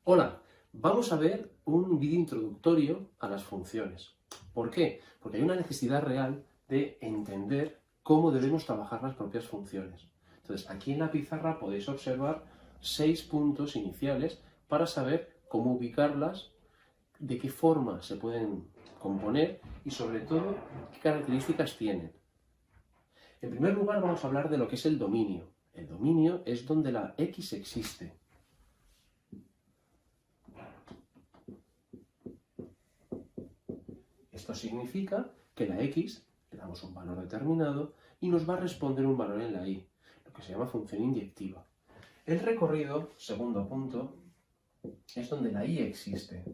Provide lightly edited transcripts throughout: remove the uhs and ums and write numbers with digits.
Hola, vamos a ver un vídeo introductorio a las funciones. ¿Por qué? Porque hay una necesidad real de entender cómo debemos trabajar las propias funciones. Entonces, aquí en la pizarra podéis observar 6 puntos iniciales para saber cómo ubicarlas, de qué forma se pueden componer y sobre todo qué características tienen. En primer lugar vamos a hablar de lo que es el dominio. El dominio es donde la x existe. Esto significa que la x le damos un valor determinado y nos va a responder un valor en la y, lo que se llama función inyectiva. El recorrido, segundo punto, es donde la y existe.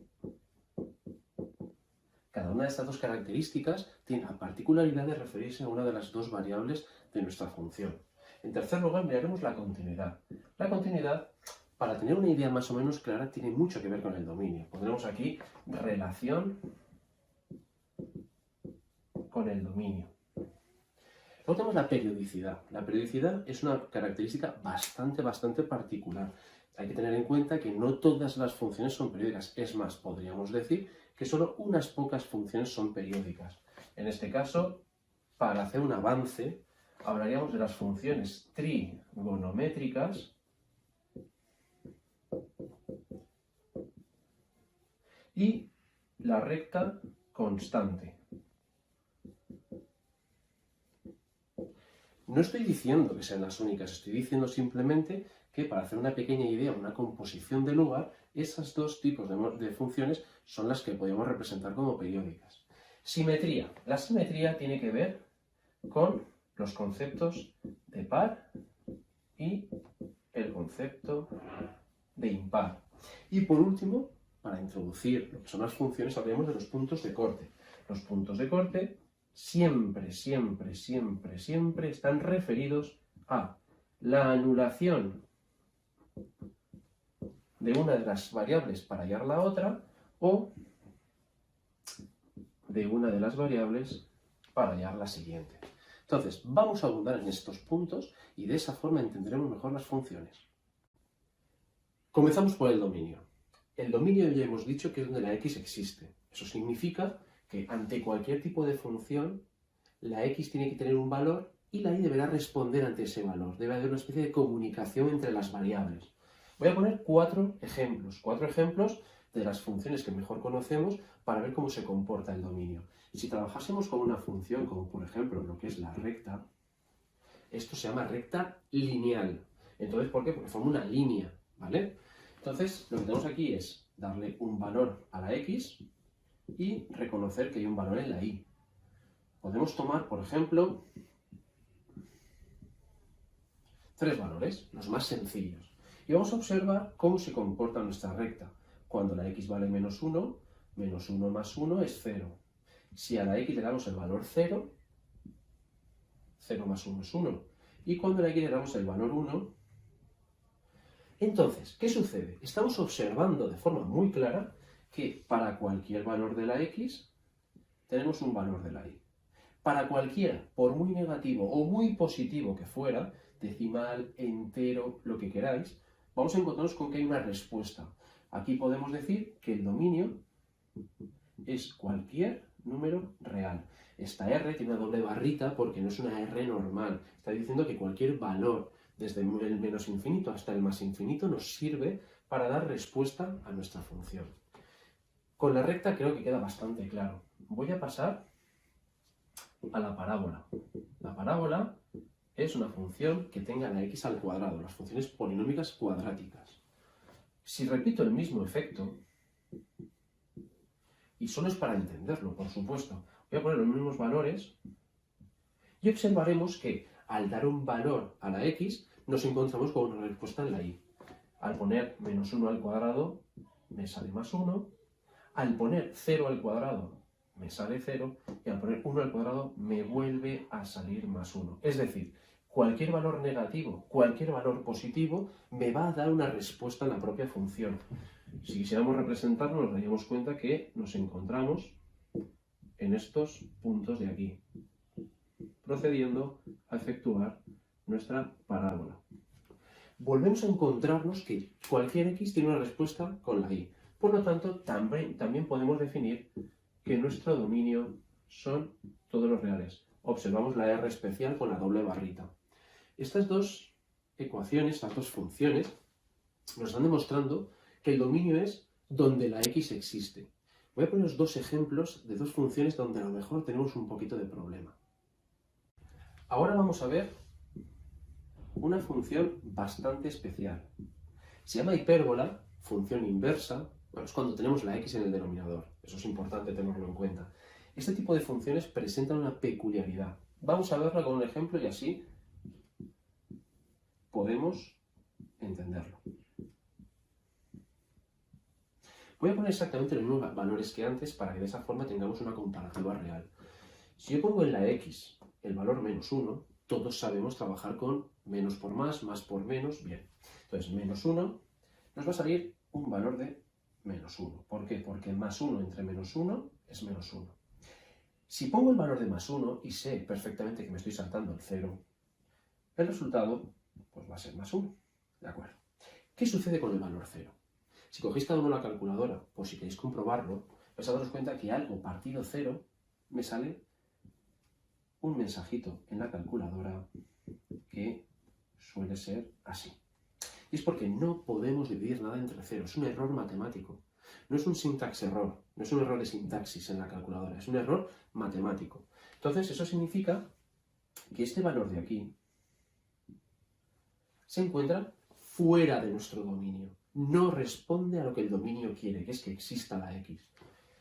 Cada una de estas dos características tiene la particularidad de referirse a una de las dos variables de nuestra función. En tercer lugar, miraremos la continuidad. La continuidad, para tener una idea más o menos clara, tiene mucho que ver con el dominio. Pondremos aquí relación con el dominio. Luego tenemos la periodicidad. La periodicidad es una característica bastante particular. Hay que tener en cuenta que no todas las funciones son periódicas. Es más, podríamos decir que solo unas pocas funciones son periódicas. En este caso, para hacer un avance, hablaríamos de las funciones trigonométricas y la recta constante. No estoy diciendo que sean las únicas, estoy diciendo simplemente que para hacer una pequeña idea, una composición de lugar, esos dos tipos de funciones son las que podemos representar como periódicas. Simetría. La simetría tiene que ver con los conceptos de par y el concepto de impar. Y por último, para introducir lo que son las funciones, hablaremos de los puntos de corte. Los puntos de corte siempre están referidos a la anulación de una de las variables para hallar la otra o de una de las variables para hallar la siguiente. Entonces, vamos a abundar en estos puntos y de esa forma entenderemos mejor las funciones. Comenzamos por el dominio. El dominio ya hemos dicho que es donde la x existe. Eso significa que ante cualquier tipo de función, la x tiene que tener un valor y la y deberá responder ante ese valor. Debe haber una especie de comunicación entre las variables. Voy a poner cuatro ejemplos de las funciones que mejor conocemos para ver cómo se comporta el dominio. Y si trabajásemos con una función, como por ejemplo lo que es la recta, esto se llama recta lineal. Entonces, ¿por qué? Porque forma una línea, ¿vale? Entonces, lo que tenemos aquí es darle un valor a la x y reconocer que hay un valor en la y. Podemos tomar, por ejemplo, tres valores, los más sencillos. Y vamos a observar cómo se comporta nuestra recta. Cuando la x vale menos 1 más 1 es 0. Si a la x le damos el valor 0, 0 más 1 es 1. Y cuando a la x le damos el valor 1, entonces, ¿qué sucede? Estamos observando de forma muy clara que para cualquier valor de la x tenemos un valor de la y. Para cualquiera, por muy negativo o muy positivo que fuera, decimal, entero, lo que queráis, vamos a encontrarnos con que hay una respuesta. Aquí podemos decir que el dominio es cualquier número real. Esta R tiene una doble barrita porque no es una R normal. Está diciendo que cualquier valor, desde el menos infinito hasta el más infinito, nos sirve para dar respuesta a nuestra función. Con la recta creo que queda bastante claro. Voy a pasar a la parábola. La parábola es una función que tenga la x al cuadrado, las funciones polinómicas cuadráticas. Si repito el mismo efecto, y solo es para entenderlo, por supuesto, voy a poner los mismos valores y observaremos que al dar un valor a la x nos encontramos con una respuesta en la y. Al poner menos 1 al cuadrado me sale más 1, al poner 0 al cuadrado me sale 0 y al poner 1 al cuadrado me vuelve a salir más 1. Es decir, cualquier valor negativo, cualquier valor positivo me va a dar una respuesta en la propia función. Si quisiéramos representarlo, nos daríamos cuenta que nos encontramos en estos puntos de aquí, procediendo a efectuar nuestra parábola. volvemos a encontrarnos que cualquier x tiene una respuesta con la y. Por lo tanto, también podemos definir que nuestro dominio son todos los reales. Observamos la R especial con la doble barrita. Estas dos ecuaciones, estas dos funciones, nos están demostrando que el dominio es donde la x existe. Voy a poneros dos ejemplos de dos funciones donde a lo mejor tenemos un poquito de problema. Ahora vamos a ver una función bastante especial. Se llama hipérbola, función inversa. Bueno, es cuando tenemos la x en el denominador. Eso es importante tenerlo en cuenta. Este tipo de funciones presentan una peculiaridad. Vamos a verla con un ejemplo y así podemos entenderlo. Voy a poner exactamente los mismos valores que antes para que de esa forma tengamos una comparativa real. Si yo pongo en la x el valor menos 1, todos sabemos trabajar con menos por más por menos, bien. Entonces, menos 1 nos va a salir un valor de menos 1. ¿Por qué? Porque más 1 entre menos 1 es menos 1. Si pongo el valor de más 1 y sé perfectamente que me estoy saltando el 0, el resultado pues va a ser más 1. ¿De acuerdo? ¿Qué sucede con el valor 0? Si cogéis cada uno la calculadora, por si queréis comprobarlo, vais a daros cuenta que algo partido 0 me sale un mensajito en la calculadora que suele ser así. Y es porque no podemos dividir nada entre 0, es un error matemático. No es un syntax error, no es un error de sintaxis en la calculadora, es un error matemático. Entonces, eso significa que este valor de aquí se encuentra fuera de nuestro dominio. No responde a lo que el dominio quiere, que es que exista la x.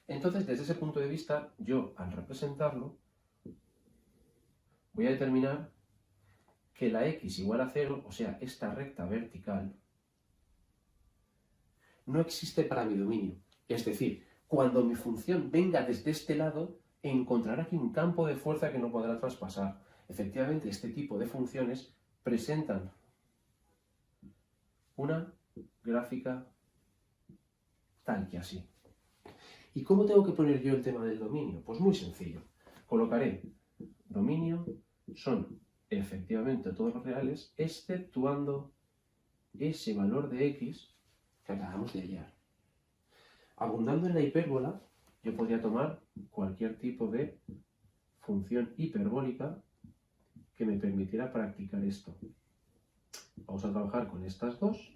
Entonces, desde ese punto de vista, yo, al representarlo, voy a determinar que la x igual a 0, o sea, esta recta vertical, no existe para mi dominio. Es decir, cuando mi función venga desde este lado, encontrará aquí un campo de fuerza que no podrá traspasar. Efectivamente, este tipo de funciones presentan una gráfica tal que así. ¿Y cómo tengo que poner yo el tema del dominio? Pues muy sencillo. Colocaré dominio son efectivamente todos los reales, exceptuando ese valor de x que acabamos de hallar. Abundando en la hipérbola, yo podría tomar cualquier tipo de función hiperbólica que me permitiera practicar esto. Vamos a trabajar con estas dos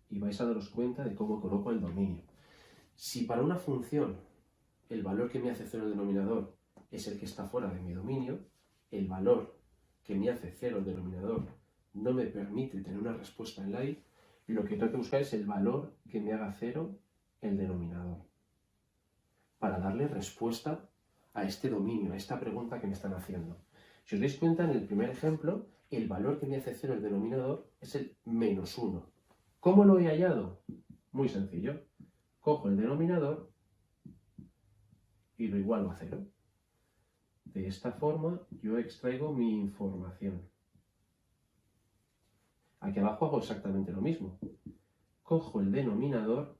y vais a daros cuenta de cómo coloco el dominio. Si para una función el valor que me hace 0 el denominador es el que está fuera de mi dominio, el valor que me hace 0 el denominador no me permite tener una respuesta en la y, lo que tengo que buscar es el valor que me haga 0 el denominador, para darle respuesta a este dominio, a esta pregunta que me están haciendo. Si os dais cuenta, en el primer ejemplo, el valor que me hace 0 el denominador es el menos 1. ¿Cómo lo he hallado? Muy sencillo. Cojo el denominador y lo igualo a 0. De esta forma yo extraigo mi información. Aquí abajo hago exactamente lo mismo. Cojo el denominador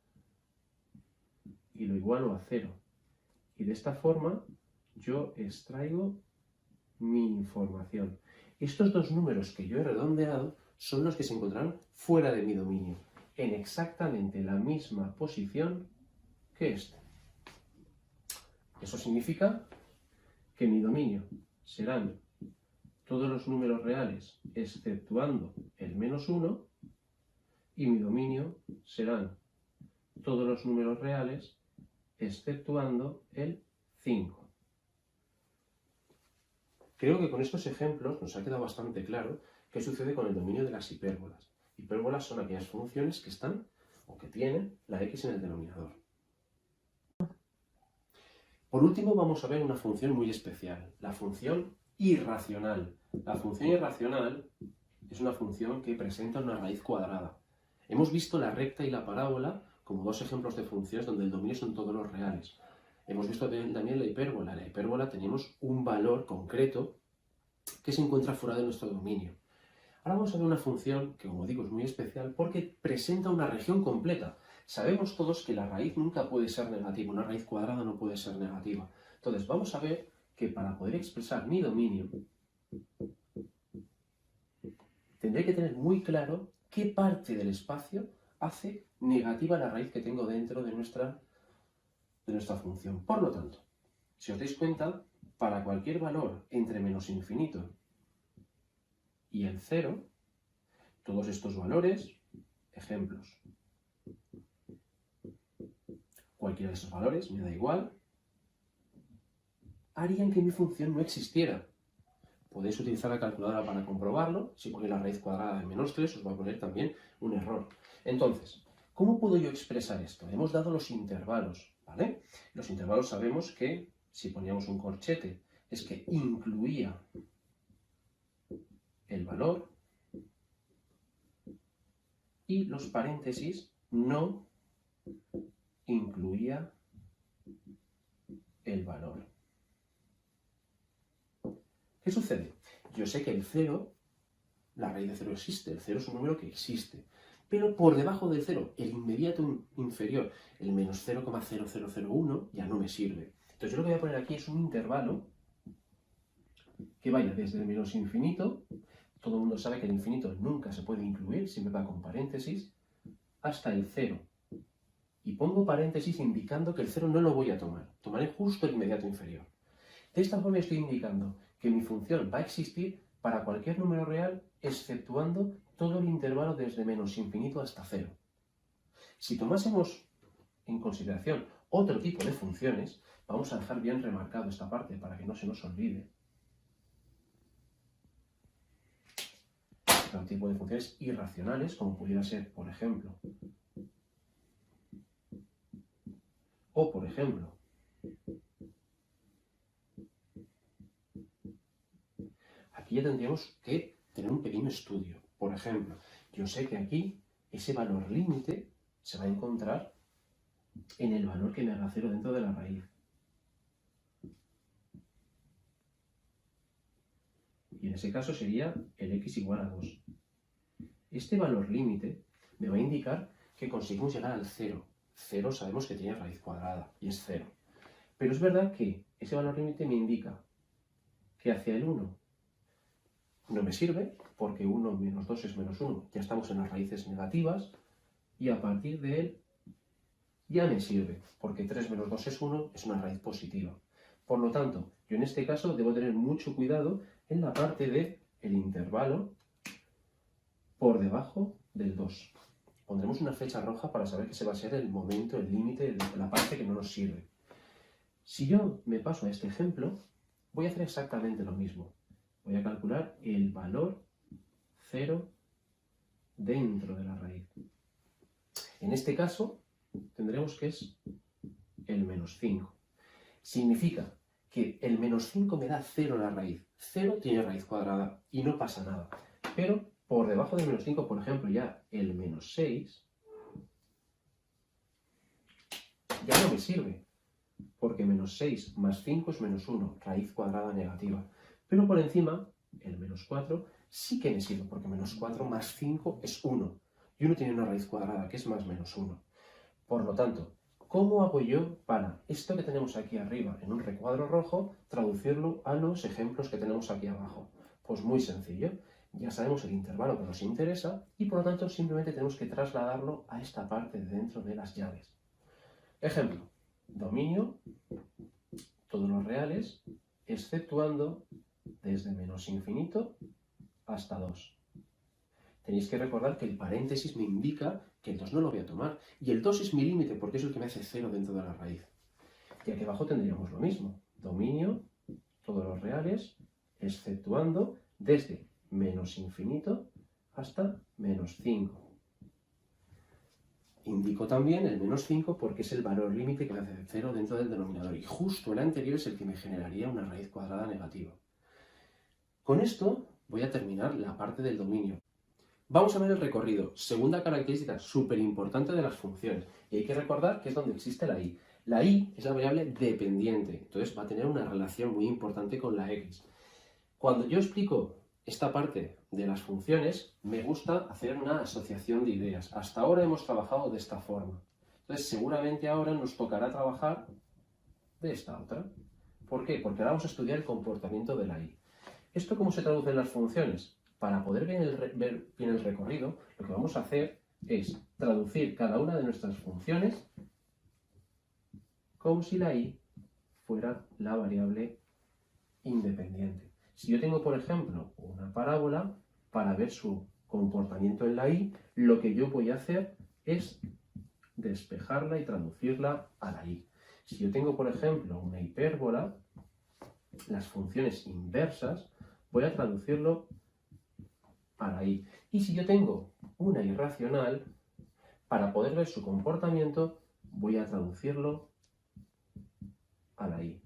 y lo igualo a 0. Y de esta forma yo extraigo mi información. Estos dos números que yo he redondeado son los que se encontrarán fuera de mi dominio, en exactamente la misma posición que este. Eso significa que mi dominio serán todos los números reales exceptuando el menos 1 y mi dominio serán todos los números reales exceptuando el 5. Creo que con estos ejemplos nos ha quedado bastante claro qué sucede con el dominio de las hipérbolas. Hipérbolas son aquellas funciones que están o que tienen la x en el denominador. Por último, vamos a ver una función muy especial, la función irracional. La función irracional es una función que presenta una raíz cuadrada. Hemos visto la recta y la parábola como dos ejemplos de funciones donde el dominio son todos los reales. Hemos visto también la hipérbola. En la hipérbola tenemos un valor concreto que se encuentra fuera de nuestro dominio. Ahora vamos a ver una función que, como digo, es muy especial porque presenta una región completa. Sabemos todos que la raíz nunca puede ser negativa, una raíz cuadrada no puede ser negativa. Entonces, vamos a ver que para poder expresar mi dominio, tendré que tener muy claro qué parte del espacio hace negativa la raíz que tengo dentro de nuestra función. Por lo tanto, si os dais cuenta, para cualquier valor entre menos infinito y el 0, todos estos valores, ejemplos, cualquiera de esos valores, me da igual, harían que mi función no existiera. Podéis utilizar la calculadora para comprobarlo. Si ponéis la raíz cuadrada de menos 3, os va a poner también un error. Entonces, ¿cómo puedo yo expresar esto? Hemos dado los intervalos, ¿vale? Los intervalos sabemos que, si poníamos un corchete, es que incluía el valor y los paréntesis no incluía el valor. ¿Qué sucede? Yo sé que el 0, la raíz de 0 existe, el 0 es un número que existe, pero por debajo del 0, el inmediato inferior, el menos 0,0001, ya no me sirve. Entonces yo lo que voy a poner aquí es un intervalo que vaya desde el menos infinito, todo el mundo sabe que el infinito nunca se puede incluir, siempre va con paréntesis, hasta el 0. Y pongo paréntesis indicando que el 0 no lo voy a tomar, tomaré justo el inmediato inferior. De esta forma estoy indicando que mi función va a existir para cualquier número real, exceptuando todo el intervalo desde menos infinito hasta 0. Si tomásemos en consideración otro tipo de funciones, vamos a dejar bien remarcado esta parte para que no se nos olvide. Otro tipo de funciones irracionales, como pudiera ser, por ejemplo, aquí ya tendríamos que tener un pequeño estudio. Por ejemplo, yo sé que aquí ese valor límite se va a encontrar en el valor que me haga 0 dentro de la raíz. Y en ese caso sería el x igual a 2. Este valor límite me va a indicar que conseguimos llegar al 0. 0 sabemos que tiene raíz cuadrada y es 0. Pero es verdad que ese valor límite me indica que hacia el 1 no me sirve, porque 1 menos 2 es menos 1, ya estamos en las raíces negativas, y a partir de él ya me sirve, porque 3 menos 2 es 1, es una raíz positiva. Por lo tanto, yo en este caso debo tener mucho cuidado en la parte del intervalo por debajo del 2. Pondremos una flecha roja para saber que ese va a ser el momento, el límite de la parte que no nos sirve. Si yo me paso a este ejemplo, voy a hacer exactamente lo mismo. Voy a calcular el valor 0 dentro de la raíz. En este caso, tendremos que es el menos 5. Significa que el menos 5 me da 0 la raíz. 0 tiene raíz cuadrada y no pasa nada. Pero por debajo del menos 5, por ejemplo, ya el menos 6, ya no me sirve. Porque menos 6 más 5 es menos 1, raíz cuadrada negativa. Pero por encima, el menos 4 sí que me sirve, porque menos 4 más 5 es 1. Y 1 tiene una raíz cuadrada, que es más menos 1. Por lo tanto, ¿cómo hago yo para esto que tenemos aquí arriba en un recuadro rojo, traducirlo a los ejemplos que tenemos aquí abajo? Pues muy sencillo. Ya sabemos el intervalo que nos interesa y por lo tanto simplemente tenemos que trasladarlo a esta parte de dentro de las llaves. Ejemplo, dominio, todos los reales, exceptuando desde menos infinito hasta 2. Tenéis que recordar que el paréntesis me indica que el 2 no lo voy a tomar. Y el 2 es mi límite porque es el que me hace 0 dentro de la raíz. Y aquí abajo tendríamos lo mismo. Dominio, todos los reales, exceptuando desde menos infinito hasta menos 5. Indico también el menos 5 porque es el valor límite que me hace 0 dentro del denominador. Y justo el anterior es el que me generaría una raíz cuadrada negativa. Con esto voy a terminar la parte del dominio. Vamos a ver el recorrido. Segunda característica súper importante de las funciones. Y hay que recordar que es donde existe la y. La y es la variable dependiente. Entonces va a tener una relación muy importante con la x. Cuando yo explico esta parte de las funciones, me gusta hacer una asociación de ideas. Hasta ahora hemos trabajado de esta forma. Entonces seguramente ahora nos tocará trabajar de esta otra. ¿Por qué? Porque ahora vamos a estudiar el comportamiento de la y. ¿Esto cómo se traduce en las funciones? Para poder ver bien el recorrido, lo que vamos a hacer es traducir cada una de nuestras funciones como si la y fuera la variable independiente. Si yo tengo, por ejemplo, una parábola, para ver su comportamiento en la y, lo que yo voy a hacer es despejarla y traducirla a la y. Si yo tengo, por ejemplo, una hipérbola, las funciones inversas, voy a traducirlo a la y. Y si yo tengo una irracional, para poder ver su comportamiento, voy a traducirlo a la y.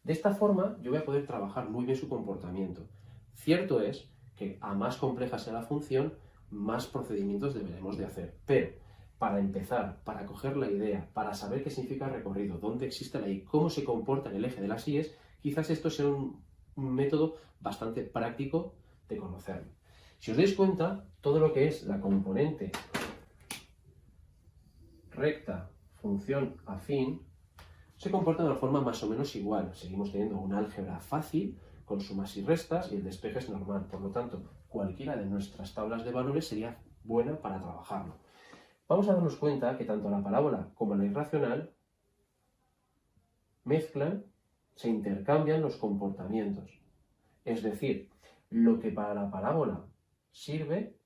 De esta forma, yo voy a poder trabajar muy bien su comportamiento. Cierto es que a más compleja sea la función, más procedimientos deberemos de hacer. Pero, para empezar, para coger la idea, para saber qué significa recorrido, dónde existe la y, cómo se comporta en el eje de las íes, quizás esto sea un método bastante práctico de conocerlo. Si os dais cuenta, todo lo que es la componente recta, función afín, se comporta de una forma más o menos igual. Seguimos teniendo un álgebra fácil, con sumas y restas, y el despeje es normal. Por lo tanto, cualquiera de nuestras tablas de valores sería buena para trabajarlo. Vamos a darnos cuenta que tanto la parábola como la irracional mezclan, se intercambian los comportamientos. Es decir, lo que para la parábola sirve,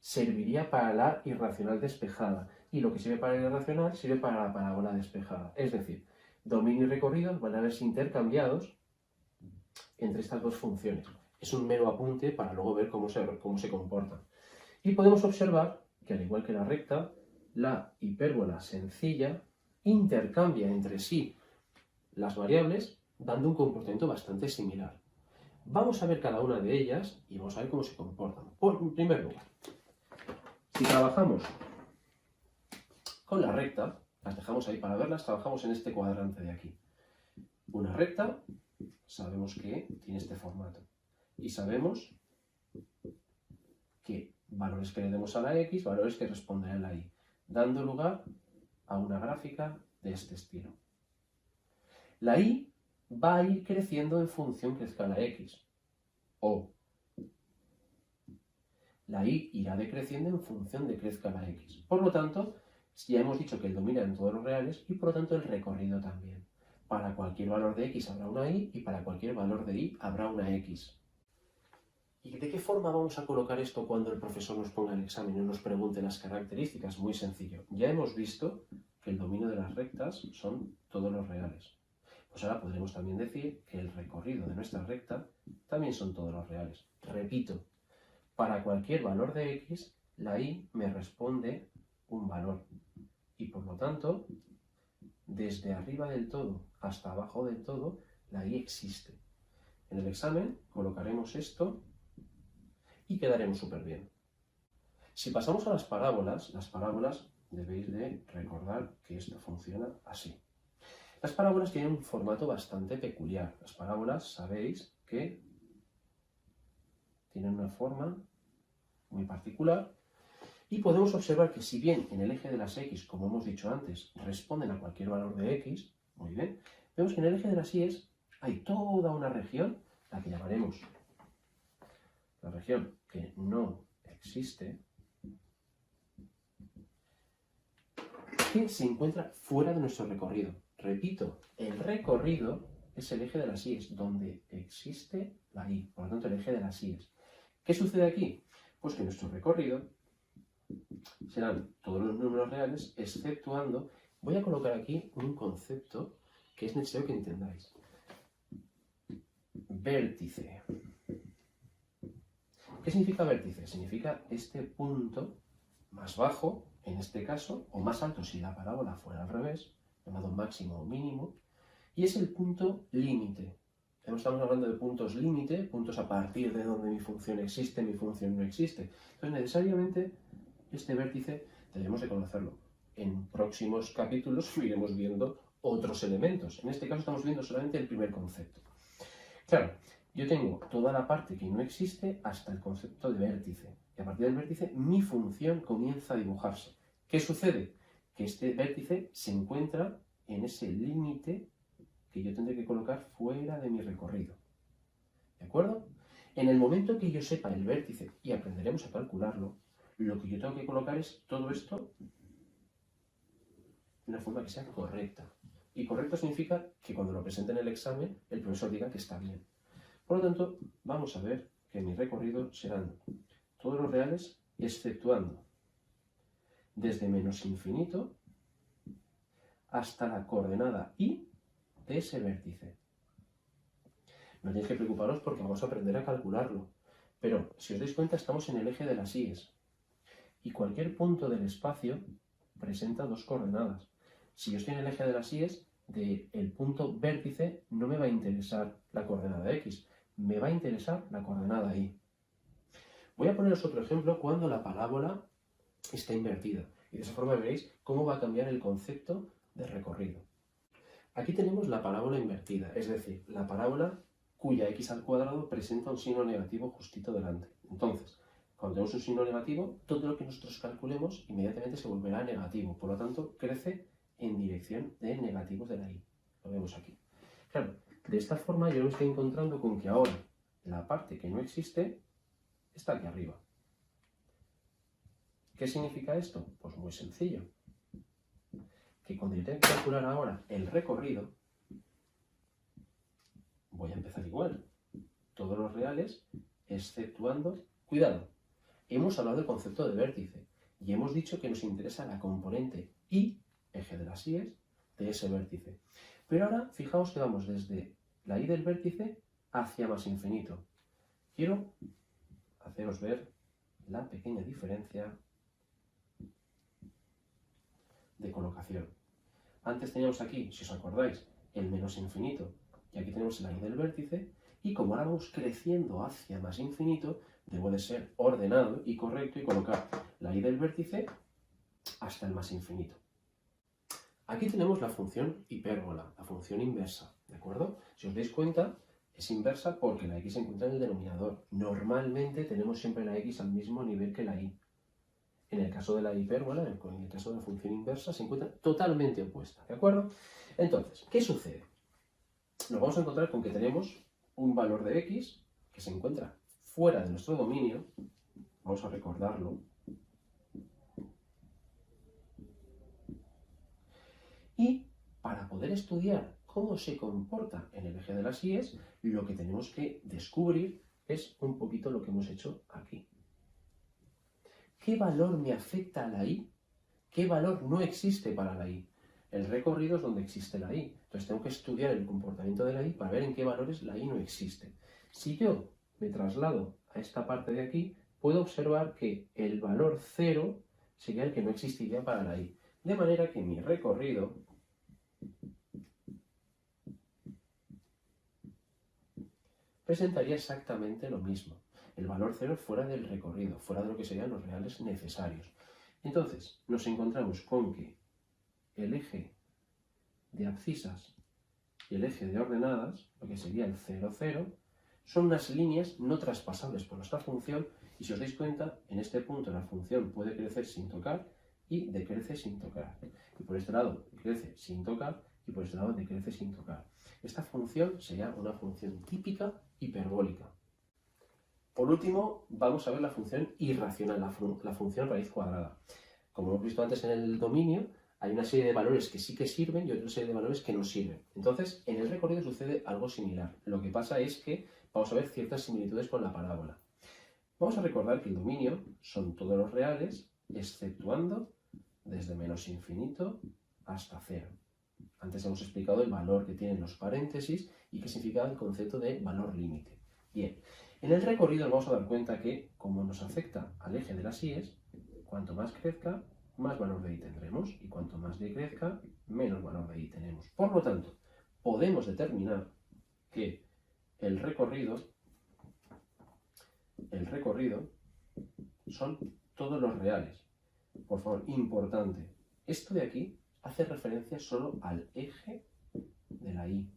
serviría para la irracional despejada. Y lo que sirve para la irracional, sirve para la parábola despejada. Es decir, dominio y recorrido van a verse intercambiados entre estas dos funciones. Es un mero apunte para luego ver cómo se comportan. Y podemos observar que, al igual que la recta, la hipérbola sencilla intercambia entre sí las variables, dando un comportamiento bastante similar. Vamos a ver cada una de ellas y vamos a ver cómo se comportan. En primer lugar, si trabajamos con la recta, las dejamos ahí para verlas, trabajamos en este cuadrante de aquí. Una recta, sabemos que tiene este formato. Y sabemos que valores que le demos a la x, valores que responderán a la y, dando lugar a una gráfica de este estilo. La y va a ir creciendo en función que crezca la x. O la y irá decreciendo en función de crezca la x. Por lo tanto, ya hemos dicho que el dominio en todos los reales y por lo tanto el recorrido también. Para cualquier valor de x habrá una y para cualquier valor de y habrá una x. ¿Y de qué forma vamos a colocar esto cuando el profesor nos ponga el examen y nos pregunte las características? Muy sencillo. Ya hemos visto que el dominio de las rectas son todos los reales. Pues ahora podremos también decir que el recorrido de nuestra recta también son todos los reales. Repito, para cualquier valor de x, la y me responde un valor. Y por lo tanto, desde arriba del todo hasta abajo del todo, la y existe. En el examen colocaremos esto y quedaremos súper bien. Si pasamos a las parábolas debéis de recordar que esto funciona así. Las parábolas tienen un formato bastante peculiar. Las parábolas sabéis que tienen una forma muy particular y podemos observar que si bien en el eje de las x, como hemos dicho antes, responden a cualquier valor de x, muy bien, vemos que en el eje de las y hay toda una región, la que llamaremos la región que no existe, que se encuentra fuera de nuestro recorrido. Repito, el recorrido es el eje de las íes, donde existe la y, por lo tanto el eje de las íes. ¿Qué sucede aquí? Pues que nuestro recorrido serán todos los números reales, exceptuando, voy a colocar aquí un concepto que es necesario que entendáis. Vértice. ¿Qué significa vértice? Significa este punto más bajo, en este caso, o más alto si la parábola fuera al revés, llamado máximo o mínimo, y es el punto límite. Estamos hablando de puntos límite, puntos a partir de donde mi función existe, mi función no existe. Entonces, necesariamente, este vértice debemos de conocerlo. En próximos capítulos iremos viendo otros elementos. En este caso estamos viendo solamente el primer concepto. Claro, yo tengo toda la parte que no existe hasta el concepto de vértice. Y a partir del vértice, mi función comienza a dibujarse. ¿Qué sucede? Que este vértice se encuentra en ese límite que yo tendré que colocar fuera de mi recorrido. ¿De acuerdo? En el momento que yo sepa el vértice, y aprenderemos a calcularlo, lo que yo tengo que colocar es todo esto de una forma que sea correcta. Y correcto significa que cuando lo presente en el examen, el profesor diga que está bien. Por lo tanto, vamos a ver que mi recorrido serán todos los reales, exceptuando desde menos infinito hasta la coordenada y de ese vértice. No tenéis que preocuparos porque vamos a aprender a calcularlo. Pero, si os dais cuenta, estamos en el eje de las íes. Y cualquier punto del espacio presenta dos coordenadas. Si yo estoy en el eje de las íes, del punto vértice no me va a interesar la coordenada x, me va a interesar la coordenada y. Voy a poneros otro ejemplo cuando la parábola está invertida. Y de esa forma veréis cómo va a cambiar el concepto de recorrido. Aquí tenemos la parábola invertida, es decir, la parábola cuya x al cuadrado presenta un signo negativo justito delante. Entonces, cuando tenemos un signo negativo, todo lo que nosotros calculemos inmediatamente se volverá negativo. Por lo tanto, crece en dirección de negativos de la y. Lo vemos aquí. Claro, de esta forma yo me estoy encontrando con que ahora la parte que no existe está aquí arriba. ¿Qué significa esto? Pues muy sencillo. Que cuando yo tenga que calcular ahora el recorrido, voy a empezar igual. Todos los reales, exceptuando... Cuidado, hemos hablado del concepto de vértice y hemos dicho que nos interesa la componente y, eje de las íes, de ese vértice. Pero ahora, fijaos que vamos desde la y del vértice hacia más infinito. Quiero haceros ver la pequeña diferencia de colocación. Antes teníamos aquí, si os acordáis, el menos infinito, y aquí tenemos la y del vértice, y como ahora vamos creciendo hacia más infinito, debo de ser ordenado y correcto y colocar la y del vértice hasta el más infinito. Aquí tenemos la función hipérbola, la función inversa, ¿de acuerdo? Si os dais cuenta, es inversa porque la x se encuentra en el denominador. Normalmente tenemos siempre la x al mismo nivel que la y. En el caso de la hipérbola, en el caso de la función inversa, se encuentra totalmente opuesta, ¿de acuerdo? Entonces, ¿qué sucede? Nos vamos a encontrar con que tenemos un valor de x que se encuentra fuera de nuestro dominio. Vamos a recordarlo. Y para poder estudiar cómo se comporta en el eje de las íes, lo que tenemos que descubrir es un poquito lo que hemos hecho aquí. ¿Qué valor me afecta a la y? ¿Qué valor no existe para la y? El recorrido es donde existe la y. Entonces tengo que estudiar el comportamiento de la y para ver en qué valores la y no existe. Si yo me traslado a esta parte de aquí, puedo observar que el valor 0 sería el que no existiría para la y. De manera que mi recorrido presentaría exactamente lo mismo. El valor 0 fuera del recorrido, fuera de lo que serían los reales necesarios. Entonces, nos encontramos con que el eje de abscisas y el eje de ordenadas, lo que sería el 0, 0, son unas líneas no traspasables por nuestra función, y si os dais cuenta, en este punto la función puede crecer sin tocar y decrece sin tocar. Y por este lado crece sin tocar y por este lado decrece sin tocar. Esta función sería una función típica hiperbólica. Por último, vamos a ver la función irracional, la función raíz cuadrada. Como hemos visto antes en el dominio, hay una serie de valores que sí que sirven y otra serie de valores que no sirven. Entonces, en el recorrido sucede algo similar. Lo que pasa es que vamos a ver ciertas similitudes con la parábola. Vamos a recordar que el dominio son todos los reales, exceptuando desde menos infinito hasta 0. Antes hemos explicado el valor que tienen los paréntesis y qué significa el concepto de valor límite. Bien, en el recorrido nos vamos a dar cuenta que, como nos afecta al eje de las íes, cuanto más crezca, más valor de y tendremos, y cuanto más decrezca, menos valor de y tenemos. Por lo tanto, podemos determinar que el recorrido son todos los reales. Por favor, importante, esto de aquí hace referencia solo al eje de la y,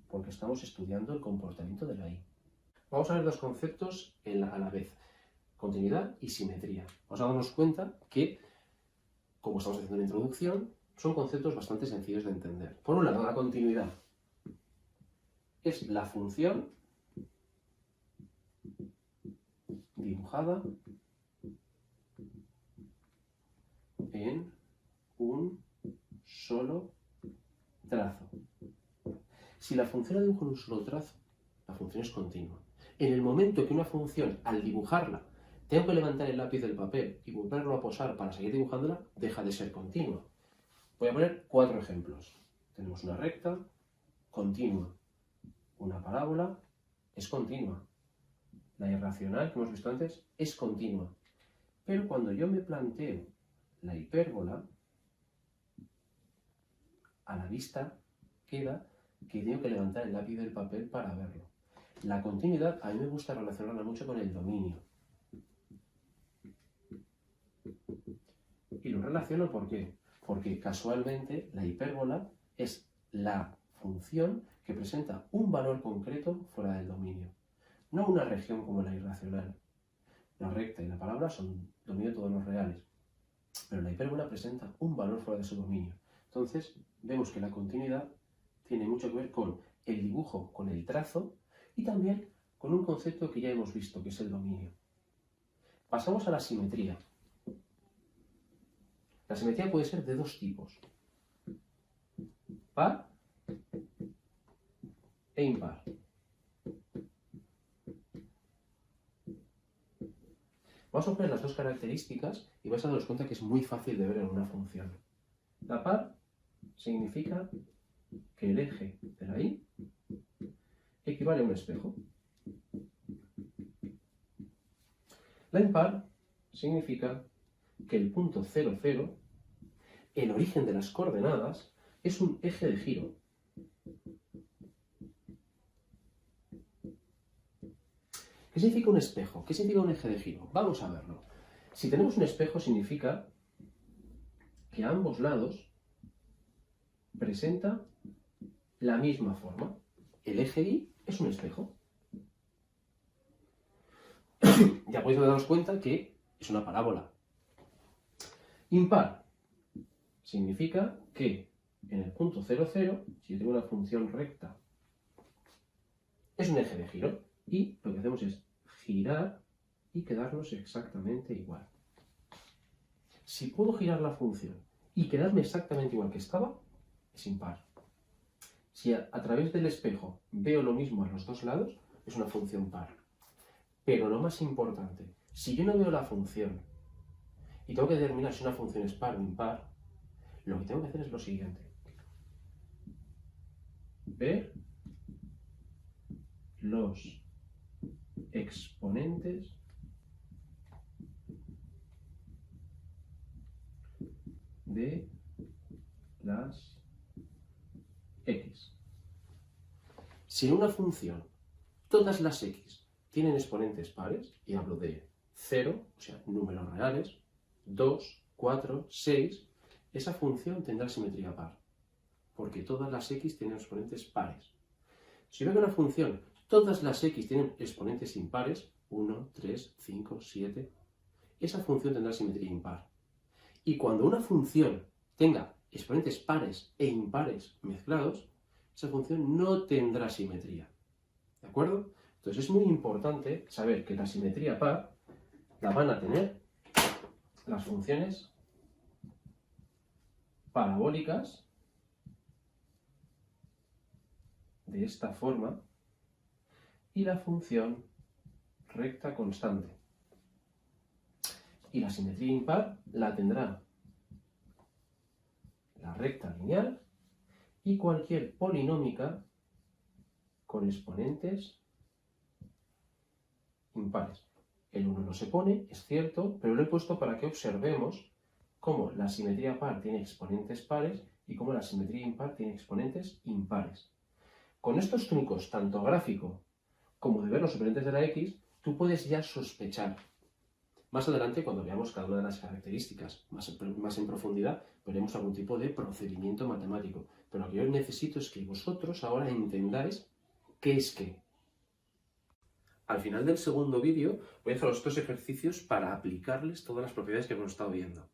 porque estamos estudiando el comportamiento de la y. Vamos a ver dos conceptos a la vez, continuidad y simetría. Vamos a darnos cuenta que, como estamos haciendo en la introducción, son conceptos bastante sencillos de entender. Por un lado, la continuidad es la función dibujada en un solo trazo. Si la función la dibujo en un solo trazo, la función es continua. En el momento que una función, al dibujarla, tengo que levantar el lápiz del papel y volverlo a posar para seguir dibujándola, deja de ser continua. Voy a poner 4 ejemplos. Tenemos una recta, continua. Una parábola, es continua. La irracional, que hemos visto antes, es continua. Pero cuando yo me planteo la hipérbola, a la vista queda que tengo que levantar el lápiz del papel para verlo. La continuidad a mí me gusta relacionarla mucho con el dominio. Y lo relaciono ¿por qué? Porque casualmente la hipérbola es la función que presenta un valor concreto fuera del dominio. No una región como la irracional. La recta y la parábola son dominio de todos los reales. Pero la hipérbola presenta un valor fuera de su dominio. Entonces, vemos que la continuidad tiene mucho que ver con el dibujo, con el trazo y también con un concepto que ya hemos visto, que es el dominio. Pasamos a la simetría. La simetría puede ser de 2 tipos: par e impar. Vamos a poner las 2 características y vais a daros cuenta que es muy fácil de ver en una función. La par significa que el eje de la y equivale a un espejo. La impar significa que el punto 0, 0, el origen de las coordenadas, es un eje de giro. ¿Qué significa un espejo? ¿Qué significa un eje de giro? Vamos a verlo. Si tenemos un espejo, significa que a ambos lados presenta la misma forma. El eje Y es un espejo. Ya podéis daros cuenta que es una parábola. Impar significa que en el punto 0, 0, si yo tengo una función recta, es un eje de giro. Y lo que hacemos es girar y quedarnos exactamente igual. Si puedo girar la función y quedarme exactamente igual que estaba, es impar. Si a través del espejo veo lo mismo a los 2 lados, es una función par. Pero lo más importante, si yo no veo la función y tengo que determinar si una función es par o impar, lo que tengo que hacer es lo siguiente: ver los exponentes de las x. Si en una función todas las x tienen exponentes pares, y hablo de 0, o sea, números reales, 2, 4, 6, esa función tendrá simetría par, porque todas las x tienen exponentes pares. Si veo que una función, todas las x tienen exponentes impares, 1, 3, 5, 7, esa función tendrá simetría impar. Y cuando una función tenga exponentes pares e impares mezclados, esa función no tendrá simetría. ¿De acuerdo? Entonces es muy importante saber que la simetría par la van a tener las funciones parabólicas de esta forma y la función recta constante. Y la simetría impar la tendrá la recta lineal y cualquier polinómica con exponentes impares. El 1 no se pone, es cierto, pero lo he puesto para que observemos cómo la simetría par tiene exponentes pares y cómo la simetría impar tiene exponentes impares. Con estos trucos, tanto gráfico como de ver los exponentes de la x, tú puedes ya sospechar. Más adelante, cuando veamos cada una de las características más en profundidad, veremos algún tipo de procedimiento matemático. Pero lo que yo necesito es que vosotros ahora entendáis qué es qué. Al final del segundo vídeo voy a hacer los 2 ejercicios para aplicarles todas las propiedades que hemos estado viendo.